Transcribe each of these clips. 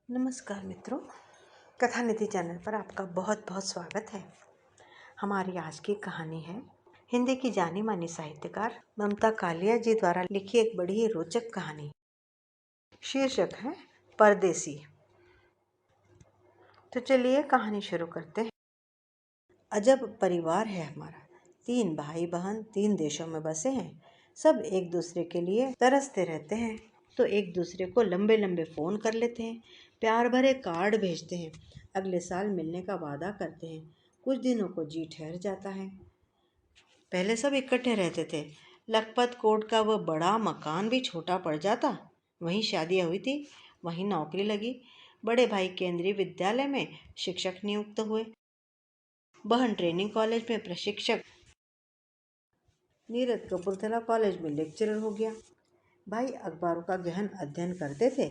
नमस्कार मित्रों, कथा निधि चैनल पर आपका बहुत बहुत स्वागत है। हमारी आज की कहानी है हिंदी की जानी मानी साहित्यकार ममता कालिया जी द्वारा लिखी एक बड़ी ही रोचक कहानी। शीर्षक है परदेसी। तो चलिए कहानी शुरू करते हैं। अजब परिवार है हमारा। 3 भाई बहन 3 देशों में बसे हैं। सब एक दूसरे के लिए तरसते रहते हैं तो एक दूसरे को लंबे लंबे फ़ोन कर लेते हैं, प्यार भरे कार्ड भेजते हैं, अगले साल मिलने का वादा करते हैं। कुछ दिनों को जी ठहर जाता है। पहले सब इकट्ठे रहते थे। लखपत कोट का वह बड़ा मकान भी छोटा पड़ जाता। वहीं शादी हुई थी, वहीं नौकरी लगी। बड़े भाई केंद्रीय विद्यालय में शिक्षक नियुक्त हुए। बहन ट्रेनिंग कॉलेज में प्रशिक्षक, नीरज कपूरथला कॉलेज में लेक्चरर हो गया। भाई अखबारों का गहन अध्ययन करते थे।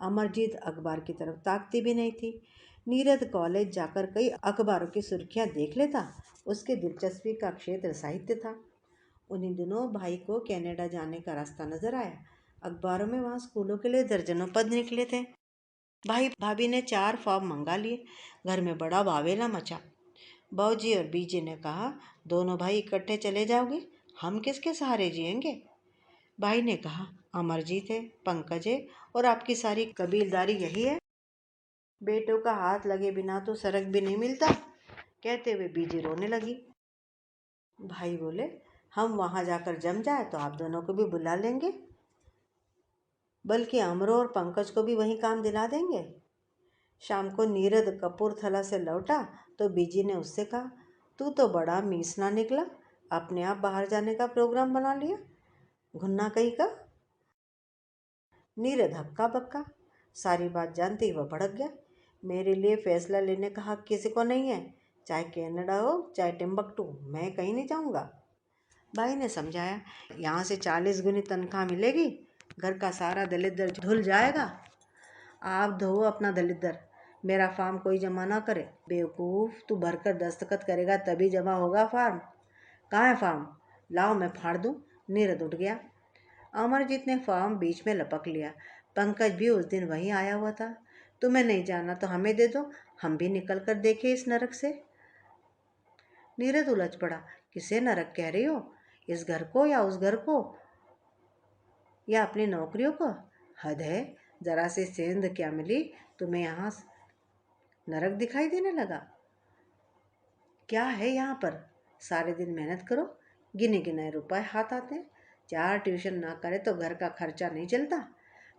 अमरजीत अखबार की तरफ ताकती भी नहीं थी। नीरज कॉलेज जाकर कई अखबारों की सुर्खियां देख लेता। उसके दिलचस्पी का क्षेत्र साहित्य था। उन्हीं दिनों भाई को कनाडा जाने का रास्ता नजर आया। अखबारों में वहाँ स्कूलों के लिए दर्जनों पद निकले थे। भाई भाभी ने 4 फॉर्म मंगा लिए। घर में बड़ा वावेला मचा। बाबूजी और बीजी ने कहा, दोनों भाई इकट्ठे चले जाओगे, हम किसके सहारे जिएंगे? भाई ने कहा, अमरजीत है, पंकज है और आपकी सारी कबीलदारी यही है। बेटों का हाथ लगे बिना तो सरक भी नहीं मिलता। कहते हुए बीजी रोने लगी। भाई बोले, हम वहां जाकर जम जाए तो आप दोनों को भी बुला लेंगे, बल्कि अमरो और पंकज को भी वही काम दिला देंगे। शाम को नीरद कपूरथला से लौटा तो बीजी ने उससे कहा, तू तो बड़ा मीसना निकला, अपने आप बाहर जाने का प्रोग्राम बना लिया, घुन्ना कहीं का। नीरद हक्का बक्का। सारी बात जानते ही वह भड़क गया। मेरे लिए फैसला लेने का हक किसी को नहीं है, चाहे कनाडा हो चाहे टिम्बकटू, मैं कहीं नहीं जाऊंगा। भाई ने समझाया, यहाँ से 40 गुनी तनख्वाह मिलेगी, घर का सारा दलिद्र धुल जाएगा। आप धो अपना दलिद्र, मेरा फार्म कोई जमा ना करे। बेवकूफ़, तू भरकर दस्तखत करेगा तभी जमा होगा फार्म। कहाँ है फार्म? लाओ मैं फाड़ दूँ। नीरद उठ गया। अमरजीत ने फार्म बीच में लपक लिया। पंकज भी उस दिन वहीं आया हुआ था। तुम्हें नहीं जाना तो हमें दे दो, हम भी निकल कर देखें इस नरक से। नीरज उलझ पड़ा। किसे नरक कह रही हो? इस घर को या उस घर को या अपनी नौकरियों को? हद है, जरा सी सेंध क्या मिली तुम्हें यहाँ नरक दिखाई देने लगा? क्या है यहाँ पर? सारे दिन मेहनत करो, गिने गिनाए रुपए हाथ आते हैं। 4 ट्यूशन ना करे तो घर का खर्चा नहीं चलता।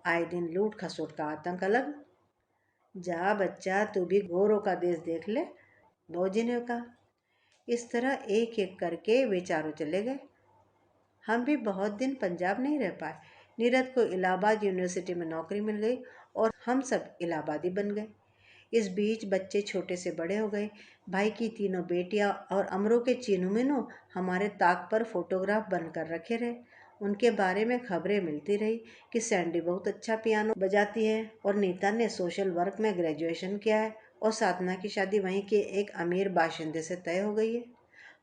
आए दिन लूट खसोट का आतंक अलग। जा बच्चा, तू भी गोरों का देश देख ले, भौजी ने कहा। इस तरह एक एक करके वे चारों चले गए। हम भी बहुत दिन पंजाब नहीं रह पाए। नीरज को इलाहाबाद यूनिवर्सिटी में नौकरी मिल गई और हम सब इलाहाबादी बन गए। इस बीच बच्चे छोटे से बड़े हो गए। भाई की 3 बेटियां और अमरों के चीनू मिनू हमारे ताक पर फोटोग्राफ बनकर रखे रहे। उनके बारे में खबरें मिलती रही कि सैंडी बहुत अच्छा पियानो बजाती है और नीता ने सोशल वर्क में ग्रेजुएशन किया है और साधना की शादी वहीं के एक अमीर बाशिंदे से तय हो गई है।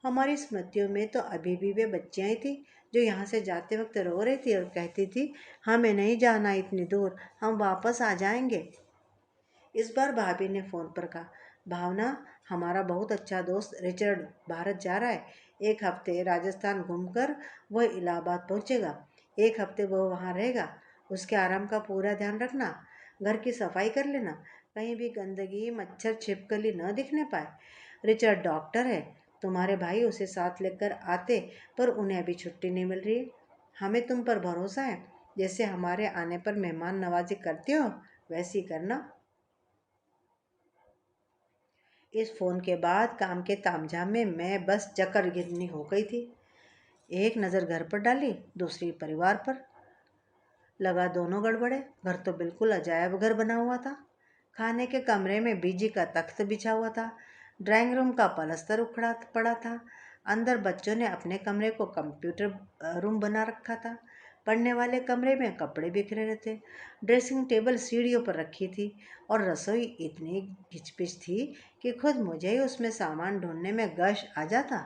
हमारी स्मृतियों में तो अभी भी वे बच्चियां ही थी जो यहाँ से जाते वक्त रो रही थी और कहती थी, हमें नहीं जाना इतनी दूर, हम वापस आ जाएंगे। इस बार भाभी ने फ़ोन पर कहा, भावना, हमारा बहुत अच्छा दोस्त रिचर्ड भारत जा रहा है। 1 हफ्ते राजस्थान घूमकर वह इलाहाबाद पहुंचेगा। 1 हफ्ते वह वहाँ रहेगा। उसके आराम का पूरा ध्यान रखना। घर की सफाई कर लेना, कहीं भी गंदगी मच्छर छिपकली न दिखने पाए। रिचर्ड डॉक्टर है, तुम्हारे भाई उसे साथ लेकर आते पर उन्हें अभी छुट्टी नहीं मिल रही है। हमें तुम पर भरोसा है, जैसे हमारे आने पर मेहमान नवाजी करते हो वैसी करना। इस फ़ोन के बाद काम के तामझाम में मैं बस चक्कर गिरनी हो गई थी। एक नज़र घर पर डाली, दूसरी परिवार पर। लगा दोनों गड़बड़े। घर तो बिल्कुल अजायब घर बना हुआ था। खाने के कमरे में बीजी का तख्त बिछा हुआ था। ड्राइंग रूम का पलस्तर उखड़ा पड़ा था। अंदर बच्चों ने अपने कमरे को कंप्यूटर रूम बना रखा था। पढ़ने वाले कमरे में कपड़े बिखरे रहते थे। ड्रेसिंग टेबल सीढ़ियों पर रखी थी और रसोई इतनी घिचपिच थी कि खुद मुझे ही उसमें सामान ढूंढने में गश आ जाता।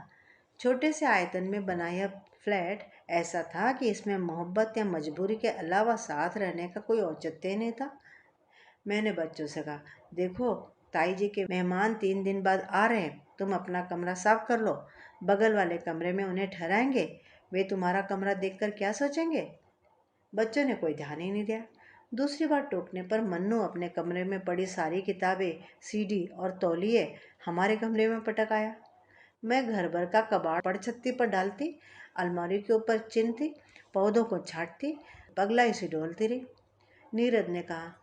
छोटे से आयतन में बना यह फ्लैट ऐसा था कि इसमें मोहब्बत या मजबूरी के अलावा साथ रहने का कोई औचित्य नहीं था। मैंने बच्चों से कहा, देखो ताई जी के मेहमान 3 दिन बाद आ रहे हैं, तुम अपना कमरा साफ कर लो, बगल वाले कमरे में उन्हें ठहराएंगे, वे तुम्हारा कमरा देखकर क्या सोचेंगे। बच्चों ने कोई ध्यान ही नहीं दिया। दूसरी बार टोकने पर मन्नू अपने कमरे में पड़ी सारी किताबें, सीडी और तौलिए हमारे कमरे में पटक आया। मैं घर भर का कबाड़ पड़छत्ती पर डालती, अलमारी के ऊपर चिनती, पौधों को छांटती, पगलाई सी डोलती रही। नीरज ने कहा,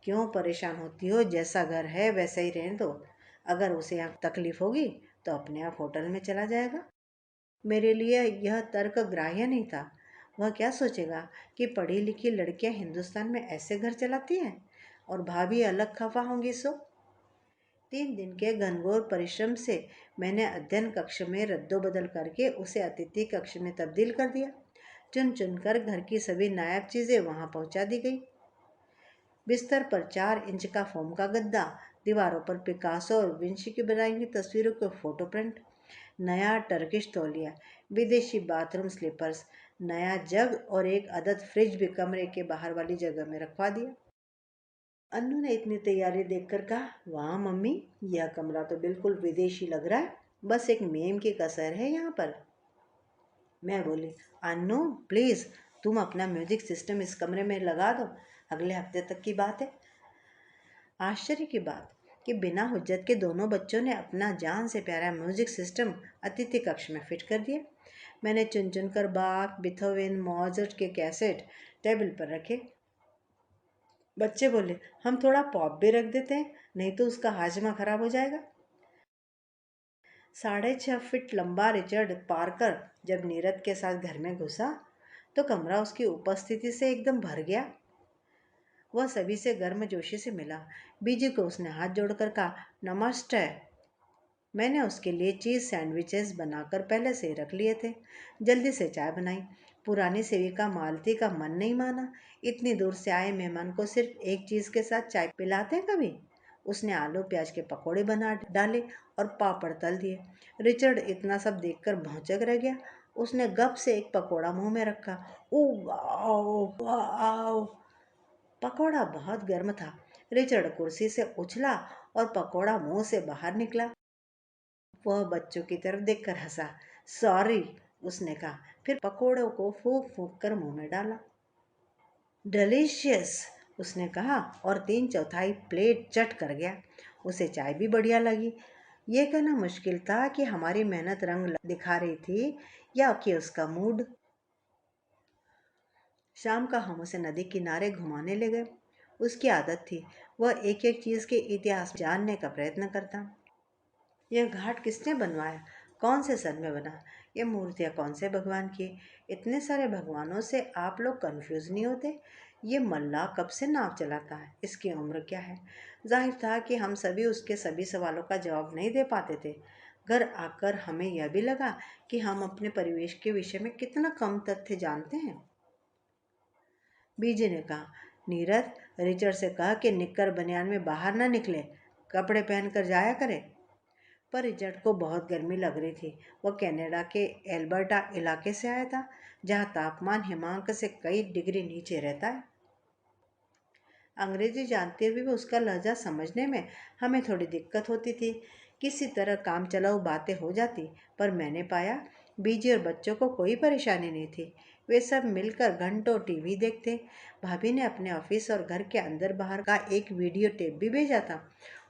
क्यों परेशान होती हो, जैसा घर है वैसा ही रहने दो, अगर उसे यहाँ तकलीफ होगी तो अपने आप होटल में चला जाएगा। मेरे लिए यह तर्क ग्राह्य नहीं था। वह क्या सोचेगा कि पढ़ी लिखी लड़कियां हिंदुस्तान में ऐसे घर चलाती हैं और भाभी अलग खफा होंगी। सो 3 दिन के घनघोर परिश्रम से मैंने अध्ययन कक्ष में रद्दोबदल करके उसे अतिथि कक्ष में तब्दील कर दिया। चुन चुन कर घर की सभी नायाब चीज़ें वहां पहुंचा दी गई। बिस्तर पर 4 इंच का फोम का गद्दा, दीवारों पर पिकासो और विंची की बनाई हुई तस्वीरों के फोटो प्रिंट, नया टर्किश तौलिया, विदेशी बाथरूम स्लीपर्स, नया जग और एक अदद फ्रिज भी कमरे के बाहर वाली जगह में रखवा दिया। अन्नू ने इतनी तैयारी देखकर कहा, वाह मम्मी, यह कमरा तो बिल्कुल विदेशी लग रहा है, बस एक मेम की कसर है यहाँ पर। मैं बोली, अन्नू प्लीज़, तुम अपना म्यूजिक सिस्टम इस कमरे में लगा दो, अगले हफ्ते तक की बात है। आश्चर्य की बात कि बिना हुज्जत के दोनों बच्चों ने अपना जान से प्यारा म्यूजिक सिस्टम अतिथि कक्ष में फिट कर दिया। मैंने चुन चुन कर बाक, बिथोवेन, मोज़ार्ट के कैसेट टेबल पर रखे। बच्चे बोले, हम थोड़ा पॉप भी रख देते हैं, नहीं तो उसका हाजमा खराब हो जाएगा। 6.5 फीट लंबा रिचर्ड पार्कर जब नीरज के साथ घर में घुसा तो कमरा उसकी उपस्थिति से एकदम भर गया। वह सभी से गर्मजोशी से मिला। बीजी को उसने हाथ जोड़कर कहा, नमस्ते। मैंने उसके लिए चीज़ सैंडविचेस बनाकर पहले से ही रख लिए थे। जल्दी से चाय बनाई। पुरानी सेविका मालती का मन नहीं माना। इतनी दूर से आए मेहमान को सिर्फ एक चीज़ के साथ चाय पिलाते हैं कभी। उसने आलू प्याज के पकोड़े बना डाले और पापड़ तल दिए। रिचर्ड इतना सब देखकर भौंचक रह गया। उसने गप से एक पकोड़ा मुंह में रखा। Oh wow wow! पकोड़ा बहुत गर्म था। रिचर्ड कुर्सी से उछला और पकोड़ा मुंह से बाहर निकला। वह बच्चों की तरफ देखकर हंसा। सॉरी, उसने कहा, फिर पकोड़ों को फूंक फूंक कर मुंह में डाला। डिलीशियस, उसने कहा और 3/4 प्लेट चट कर गया। उसे चाय भी बढ़िया लगी। ये कहना मुश्किल था कि हमारी मेहनत रंग दिखा रही थी या कि उसका मूड। शाम का हम उसे नदी किनारे घुमाने ले गए। उसकी आदत थी, वह एक एक चीज़ के इतिहास जानने का प्रयत्न करता। यह घाट किसने बनवाया, कौन से सन में बना, ये मूर्तियाँ कौन से भगवान की, इतने सारे भगवानों से आप लोग कंफ्यूज नहीं होते। ये मल्लाह कब से नाव चलाता है, इसकी उम्र क्या है। जाहिर था कि हम सभी उसके सभी सवालों का जवाब नहीं दे पाते थे। घर आकर हमें यह भी लगा कि हम अपने परिवेश के विषय में कितना कम तथ्य जानते हैं। बीजी ने कहा, नीरज, रिचर्ड से कहा कि निक्कर बनियान में बाहर ना निकले, कपड़े पहनकर जाया करे। पर रिचर्ड को बहुत गर्मी लग रही थी। वह कनाडा के एल्बर्टा इलाके से आया था, जहाँ तापमान हिमांक से कई डिग्री नीचे रहता है। अंग्रेजी जानते हुए भी उसका लहजा समझने में हमें थोड़ी दिक्कत होती थी। किसी तरह काम चलाऊ बातें हो जाती, पर मैंने पाया बीजी और बच्चों को कोई परेशानी नहीं थी। वे सब मिलकर घंटों टीवी देखते। भाभी ने अपने ऑफिस और घर के अंदर बाहर का एक वीडियो टेप भी भेजा था।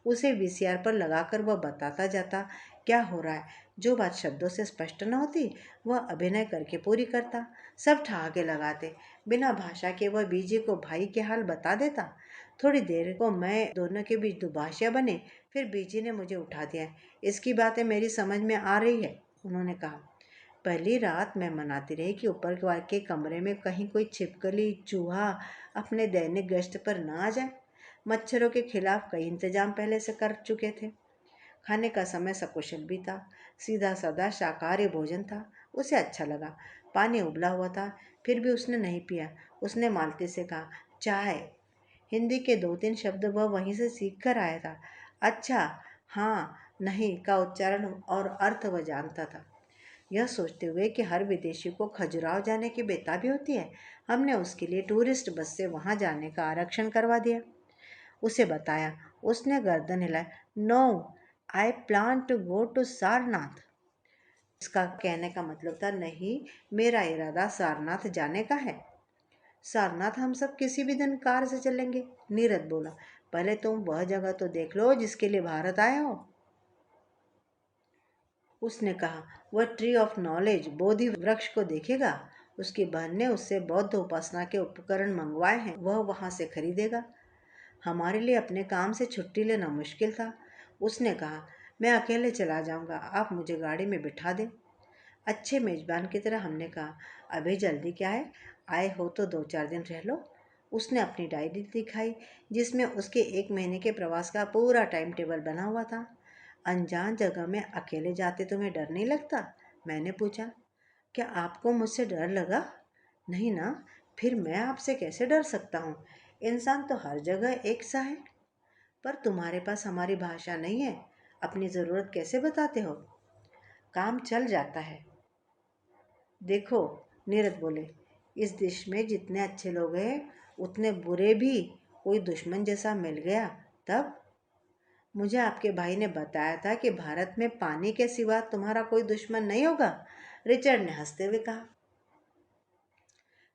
उसे वीसीआर पर लगाकर वह बताता जाता क्या हो रहा है। जो बात शब्दों से स्पष्ट न होती वह अभिनय करके पूरी करता। सब ठहाके लगाते। बिना भाषा के वह बीजी को भाई के हाल बता देता। थोड़ी देर को मैं दोनों के बीच दुभाषिया बने। फिर बीजी ने मुझे उठा दिया। इसकी बातें मेरी समझ में आ रही है, उन्होंने कहा। पहली रात मैं मनाती रही कि ऊपर के कमरे में कहीं कोई छिपकली चूहा अपने दैनिक गश्त पर ना आ जाए। मच्छरों के खिलाफ कई इंतजाम पहले से कर चुके थे। खाने का समय सकुशल भी था। सीधा साधा शाकाहारी भोजन था। उसे अच्छा लगा। पानी उबला हुआ था, फिर भी उसने नहीं पिया। उसने मालती से कहा, चाय। हिंदी के 2-3 शब्द वह वहीं से सीख कर आया था। अच्छा, हाँ, नहीं का उच्चारण और अर्थ वह जानता था। यह सोचते हुए कि हर विदेशी को खजुराहो जाने की बेताबी होती है, हमने उसके लिए टूरिस्ट बस से वहां जाने का आरक्षण करवा दिया। उसे बताया। उसने गर्दन हिलाई। No, I plan to go to Sarnath. इसका कहने का मतलब था, नहीं, मेरा इरादा सारनाथ जाने का है। सारनाथ हम सब किसी भी दिन कार से चलेंगे, नीरज बोला। पहले तुम वह जगह तो देख लो जिसके लिए भारत आए हो, उसने कहा। वह ट्री ऑफ नॉलेज, बोधि वृक्ष को देखेगा। उसकी बहन ने उससे बौद्ध उपासना के उपकरण मंगवाए हैं, वह वहां से खरीदेगा। हमारे लिए अपने काम से छुट्टी लेना मुश्किल था। उसने कहा, मैं अकेले चला जाऊंगा, आप मुझे गाड़ी में बिठा दें। अच्छे मेजबान की तरह हमने कहा, अभी जल्दी क्या है, आए हो तो 2-4 दिन रह लो। उसने अपनी डायरी दिखाई जिसमें उसके 1 महीने के प्रवास का पूरा टाइम टेबल बना हुआ था। अनजान जगह में अकेले जाते तुम्हें डर नहीं लगता? मैंने पूछा। क्या आपको मुझसे डर लगा? नहीं ना, फिर मैं आपसे कैसे डर सकता हूँ? इंसान तो हर जगह एक सा है। पर तुम्हारे पास हमारी भाषा नहीं है, अपनी ज़रूरत कैसे बताते हो? काम चल जाता है। देखो, नीरज बोले, इस देश में जितने अच्छे लोग हैं उतने बुरे भी। कोई दुश्मन जैसा मिल गया तब। मुझे आपके भाई ने बताया था कि भारत में पानी के सिवा तुम्हारा कोई दुश्मन नहीं होगा, रिचर्ड ने हंसते हुए कहा।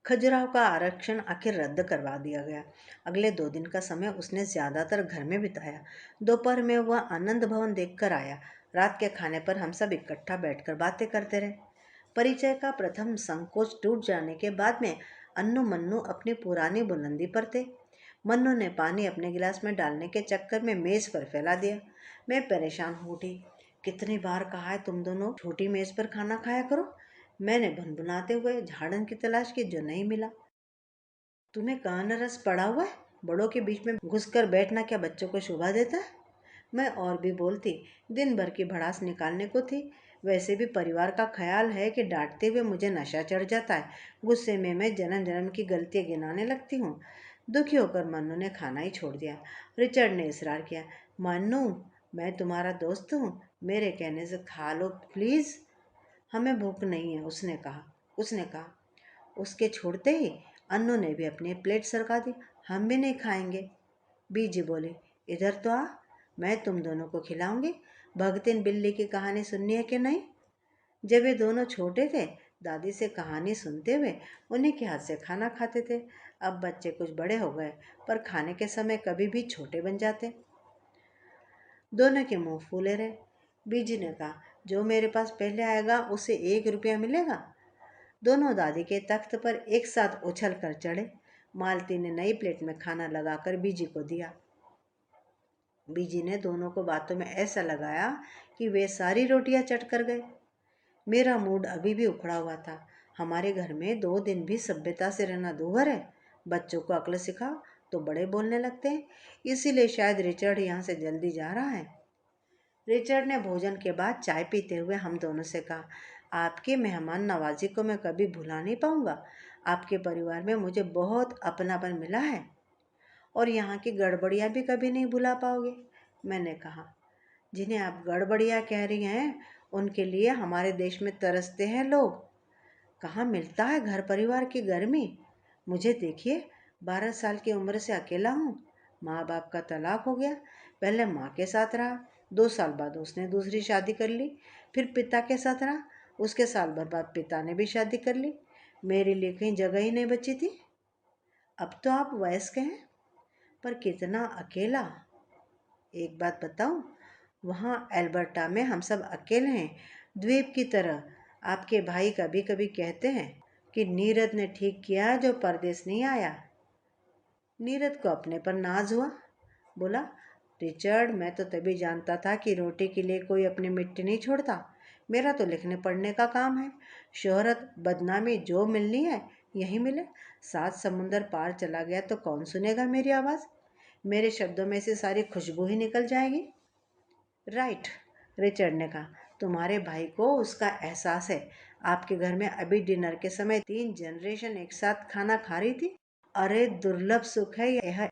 खजुराहो का आरक्षण आखिर रद्द करवा दिया गया। अगले 2 दिन का समय उसने ज्यादातर घर में बिताया। दोपहर में वह आनंद भवन देखकर आया। रात के खाने पर हम सब इकट्ठा बैठकर बातें करते रहे। परिचय का प्रथम संकोच टूट जाने के बाद में अन्नू मन्नू अपनी पुरानी बुलंदी पर थे। मन्नू ने पानी अपने गिलास में डालने के चक्कर में मेज पर फैला दिया। मैं परेशान हो उठी। कितनी बार कहा है तुम दोनों छोटी मेज पर खाना खाया करो। मैंने भनभनाते हुए झाड़न की तलाश की, जो नहीं मिला। तुम्हें कान रस पड़ा हुआ है? बड़ों के बीच में घुसकर बैठना क्या बच्चों को शोभा देता है? मैं और भी बोलती, दिन भर की भड़ास निकालने को थी। वैसे भी परिवार का ख्याल है कि डांटते हुए मुझे नशा चढ़ जाता है। गुस्से में मैं जन्म जन्म की गलतियां गिनाने लगती हूँ। दुखी होकर मन्नू ने खाना ही छोड़ दिया। रिचर्ड ने इसरार किया। मन्नू, मैं तुम्हारा दोस्त हूँ, मेरे कहने से खा लो प्लीज। हमें भूख नहीं है, उसने कहा। उसके छोड़ते ही अन्नू ने भी अपनी प्लेट सरका दी। हम भी नहीं खाएंगे। बीजी बोले, इधर तो आ, मैं तुम दोनों को खिलाऊंगी। भगतिन बिल्ली की कहानी सुननी है कि नहीं? जब ये दोनों छोटे थे, दादी से कहानी सुनते हुए उन्हीं के हाथ से खाना खाते थे। अब बच्चे कुछ बड़े हो गए, पर खाने के समय कभी भी छोटे बन जाते। दोनों के मुंह फूले रहे। बीजी ने कहा, जो मेरे पास पहले आएगा उसे 1 रुपया मिलेगा। दोनों दादी के तख्त पर एक साथ उछल कर चढ़े। मालती ने नई प्लेट में खाना लगाकर बीजी को दिया। बीजी ने दोनों को बातों में ऐसा लगाया कि वे सारी रोटियां चट कर गए। मेरा मूड अभी भी उखड़ा हुआ था। हमारे घर में 2 दिन भी सभ्यता से रहना दूभर है। बच्चों को अक्ल सिखाओ तो बड़े बोलने लगते हैं। इसीलिए शायद रिचर्ड यहाँ से जल्दी जा रहा है। रिचर्ड ने भोजन के बाद चाय पीते हुए हम दोनों से कहा, आपकी मेहमान नवाजी को मैं कभी भुला नहीं पाऊंगा। आपके परिवार में मुझे बहुत अपनापन मिला है और यहाँ की गड़बड़ियाँ भी कभी नहीं भुला पाओगे। मैंने कहा, जिन्हें आप गड़बड़ियाँ कह रही हैं उनके लिए हमारे देश में तरसते हैं लोग। कहाँ मिलता है घर परिवार की गर्मी? मुझे देखिए, 12 साल की उम्र से अकेला हूँ। माँ बाप का तलाक हो गया। पहले माँ के साथ रहा, 2 साल बाद उसने दूसरी शादी कर ली। फिर पिता के साथ रहा, उसके साल भर बाद पिता ने भी शादी कर ली। मेरे लिए कहीं जगह ही नहीं बची थी। अब तो आप वयस्क हैं, पर कितना अकेला। एक बात बताऊं, वहाँ एल्बर्टा में हम सब अकेले हैं, द्वीप की तरह। आपके भाई कभी कभी कहते हैं कि नीरज ने ठीक किया जो परदेश नहीं आया। नीरज को अपने पर नाज हुआ। बोला, रिचर्ड, मैं तो तभी जानता था कि रोटी के लिए कोई अपनी मिट्टी नहीं छोड़ता। मेरा तो लिखने पढ़ने का काम है। शोहरत बदनामी जो मिलनी है यही मिले। 7 समुंदर पार चला गया तो कौन सुनेगा मेरी आवाज़? मेरे शब्दों में से सारी खुशबू ही निकल जाएगी। राइट, रिचर्ड ने कहा, तुम्हारे भाई को उसका एहसास है। आपके घर में अभी डिनर के समय 3 जनरेशन एक साथ खाना खा रही थी। अरे दुर्लभ सुख है यह।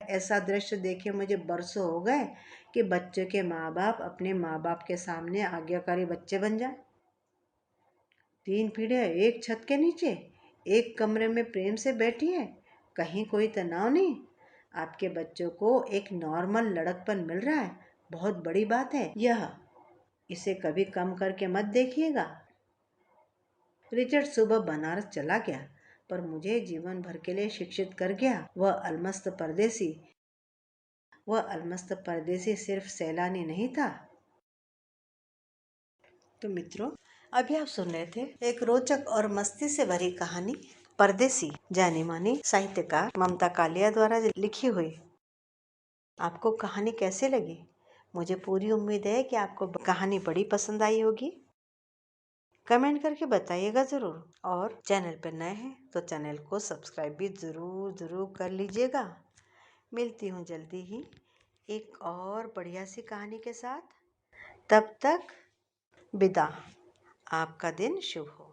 ऐसा दृश्य देखे मुझे बरसों हो गए कि बच्चों के माँ बाप अपने माँ बाप के सामने आज्ञाकारी बच्चे बन जाए। 3 पीढ़ियाँ एक छत के नीचे, एक कमरे में प्रेम से बैठी है, कहीं कोई तनाव नहीं। आपके बच्चों को एक नॉर्मल लड़कपन मिल रहा है, बहुत बड़ी बात है यह। इसे कभी कम करके मत देखिएगा। रिचर्ड सुबह बनारस चला गया, पर मुझे जीवन भर के लिए शिक्षित कर गया। वह अलमस्त परदेसी सिर्फ सैलानी नहीं था। तो मित्रों, अभी आप सुन रहे थे एक रोचक और मस्ती से भरी कहानी परदेसी, जानी मानी साहित्यकार ममता कालिया द्वारा लिखी हुई। आपको कहानी कैसे लगी? मुझे पूरी उम्मीद है कि आपको कहानी बड़ी पसंद आई होगी। कमेंट करके बताइएगा ज़रूर। और चैनल पर नए हैं तो चैनल को सब्सक्राइब भी ज़रूर कर लीजिएगा। मिलती हूँ जल्दी ही एक और बढ़िया सी कहानी के साथ। तब तक विदा। आपका दिन शुभ हो।